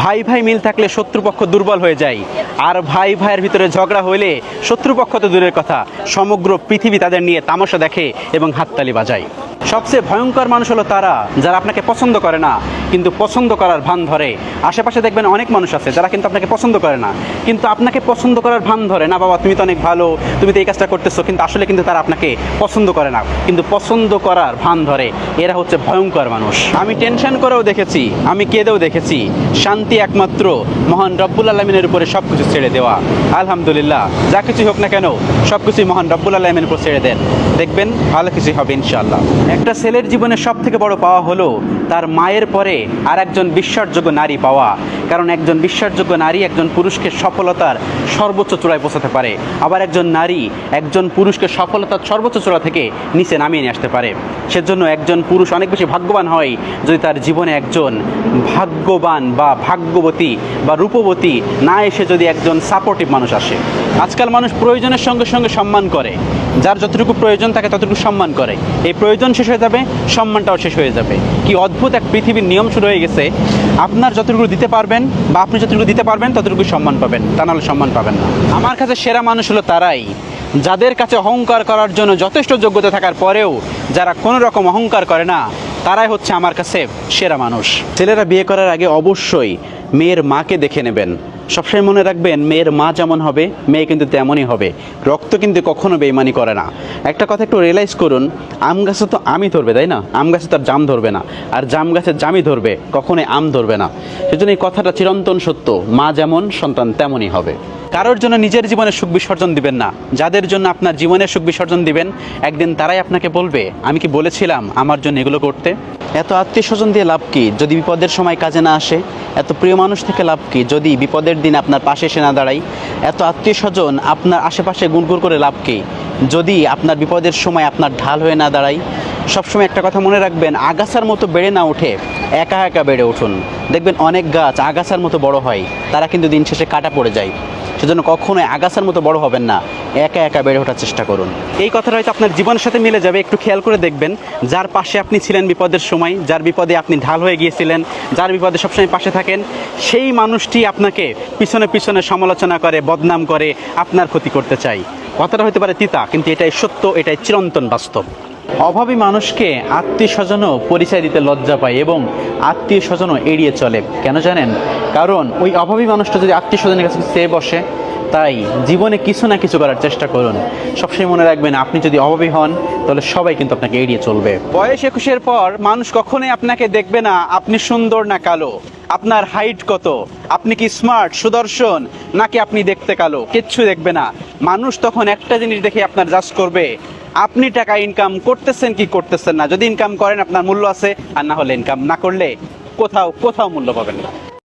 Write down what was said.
ভাই ভাই মিল থাকলে শত্রুপক্ষ দুর্বল হয়ে যায়, আর ভাই ভাইয়ের ভিতরে ঝগড়া হইলে শত্রুপক্ষ তো দূরের কথা, সমগ্র পৃথিবী তাদের নিয়ে তামাশা দেখে এবং হাততালি বাজায়। সবচেয়ে ভয়ঙ্কর মানুষ হলো তারা যারা আপনাকে পছন্দ করে না কিন্তু পছন্দ করার ভান ধরে। আশেপাশে দেখবেন অনেক মানুষ আছে যারা কিন্তু আপনাকে পছন্দ করে না কিন্তু আপনাকে পছন্দ করার ভান ধরে, না বাবা তুমি তো অনেক ভালো, তুমি তো এই কাজটা করতেছো, কিন্তু আসলে কিন্তু তারা আপনাকে পছন্দ করে না কিন্তু পছন্দ করার ভান ধরে। এরা হচ্ছে ভয়ঙ্কর মানুষ। আমি টেনশন করেও দেখেছি, আমি কেঁদেও দেখেছি। শান্তি একমাত্র মহান রব্বুল আলামিনের উপরে সব কিছু ছেড়ে দেওয়া। আলহামদুলিল্লাহ, যা কিছুই হোক না কেন সব কিছুই মহান রব্বুল আলামিনের উপর ছেড়ে দেন, দেখবেন ভালো কিছুই হবে ইনশাআল্লাহ। একটা ছেলের জীবনে সব থেকে বড় পাওয়া হলো তার মায়ের পরে আর একজন বিশ্বাসযোগ্য নারী পাওয়া। কারণ একজন বিশ্বাসযোগ্য নারী একজন পুরুষকে সফলতার সর্বোচ্চ চূড়ায় পৌঁছাতে পারে, আবার একজন নারী একজন পুরুষকে সফলতার সর্বোচ্চ চূড়া থেকে নিচে নামিয়ে নিয়ে আসতে পারে। সেজন্য একজন পুরুষ অনেক বেশি ভাগ্যবান হয় যদি তার জীবনে একজন ভাগ্যবান বা ভাগ্যবতী বা রূপবতী না এসে যদি একজন সাপোর্টিভ মানুষ আসে। আজকাল মানুষ প্রয়োজনের সঙ্গে সঙ্গে সম্মান করে, যার যতটুকু প্রয়োজন তাকে ততটুকু সম্মান করে। এই প্রয়োজন শেষ হয়ে যাবে, সম্মানটাও শেষ হয়ে যাবে। কি অদ্ভুত এক পৃথিবীর নিয়ম শুরু হয়ে গেছে। আপনার যতটুকু দিতে পারবেন বা আপনি যতটুকু দিতে পারবেন ততটুকু সম্মান পাবেন, তা নাহলে সম্মান পাবেন না। আমার কাছে সেরা মানুষ হলো তারাই যাদের কাছে অহংকার করার জন্য যথেষ্ট যোগ্যতা থাকার পরেও যারা কোনো রকম অহংকার করে না, তারাই হচ্ছে আমার কাছে সেরা মানুষ। ছেলেরা বিয়ে করার আগে অবশ্যই মেয়ের মাকে দেখে নেবেন। সবসময় মনে রাখবেন, মেয়ের মা যেমন হবে মেয়ে কিন্তু তেমনই হবে। রক্ত কিন্তু কখনো বেইমানি করে না। একটা কথা একটু রিয়েলাইজ করুন, আম গাছে তো আমই ধরবে, তাই না? আম গাছে তার জাম ধরবে না, আর জাম গাছের জামই ধরবে, কখনোই আম ধরবে না। সেজন্য এই কথাটা চিরন্তন সত্য, মা যেমন সন্তান তেমনই হবে। কারোর জন্য নিজের জীবনের সুখ বিসর্জন দিবেন না। যাদের জন্য আপনার জীবনের সুখ বিসর্জন দিবেন একদিন তারাই আপনাকে বলবে, আমি কি বলেছিলাম আমার জন্য এগুলো করতে? এত আত্মীয় স্বজন দিয়ে লাভ কি যদি বিপদের সময় কাজে না আসে? এত প্রিয় মানুষ থেকে লাভ কি যদি বিপদের দিন আপনার পাশে এসে না দাঁড়ায়? এত আত্মীয় স্বজন আপনার আশেপাশে গুনগুর করে লাভ কি যদি আপনার বিপদের সময় আপনার ঢাল হয়ে না দাঁড়ায়? সবসময় একটা কথা মনে রাখবেন, আগাছার মতো বেড়ে না উঠে একা একা বেড়ে উঠুন। দেখবেন অনেক গাছ আগাছার মতো বড় হয়, তারা কিন্তু দিন শেষে কাটা পড়ে যায়। সেজন্য কখনোই আগাছার মতো বড় হবেন না, একা একা বেড়ে ওঠার চেষ্টা করুন। এই কথাটা হয়তো আপনার জীবনের সাথে মিলে যাবে। একটু খেয়াল করে দেখবেন, যার পাশে আপনি ছিলেন বিপদের সময়, যার বিপদে আপনি ঢাল হয়ে গিয়েছিলেন, যার বিপদে সবসময় পাশে থাকেন, সেই মানুষটি আপনাকে পিছনে পিছনে সমালোচনা করে, বদনাম করে, আপনার ক্ষতি করতে চায়। কথাটা হতে পারে তিতা, কিন্তু এটাই সত্য, এটাই চিরন্তন বাস্তব। অভাবী মানুষকে আত্মীয় স্বজনও পরিচয় দিতে লজ্জা পায় এবং আত্মীয় স্বজনও এড়িয়ে চলে। কেন জানেন? কারণ ওই অভাবী মানুষটা যদি আত্মীয় স্বজনের কাছে চেয়ে বসে। তাই জীবনে কিছু না কিছু করার চেষ্টা করুন। সবসময় মনে রাখবেন, আপনি যদি অভাবী হন তাহলে সবাই কিন্তু আপনাকে এড়িয়ে চলবে। বয়স 21-এর পর মানুষ কখনোই আপনাকে দেখবে না আপনি সুন্দর না কালো, আপনার হাইট কত, আপনি কি স্মার্ট সুদর্শন নাকি আপনি দেখতে কালো, কিচ্ছু দেখবে না। মানুষ তখন একটা জিনিস দেখে আপনার জাজ করবে, আপনি টাকা ইনকাম করতেছেন কি করতেছেন না। যদি ইনকাম করেন আপনার মূল্য আছে, আর না হলে ইনকাম না করলে কোথাও মূল্য পাবেন না।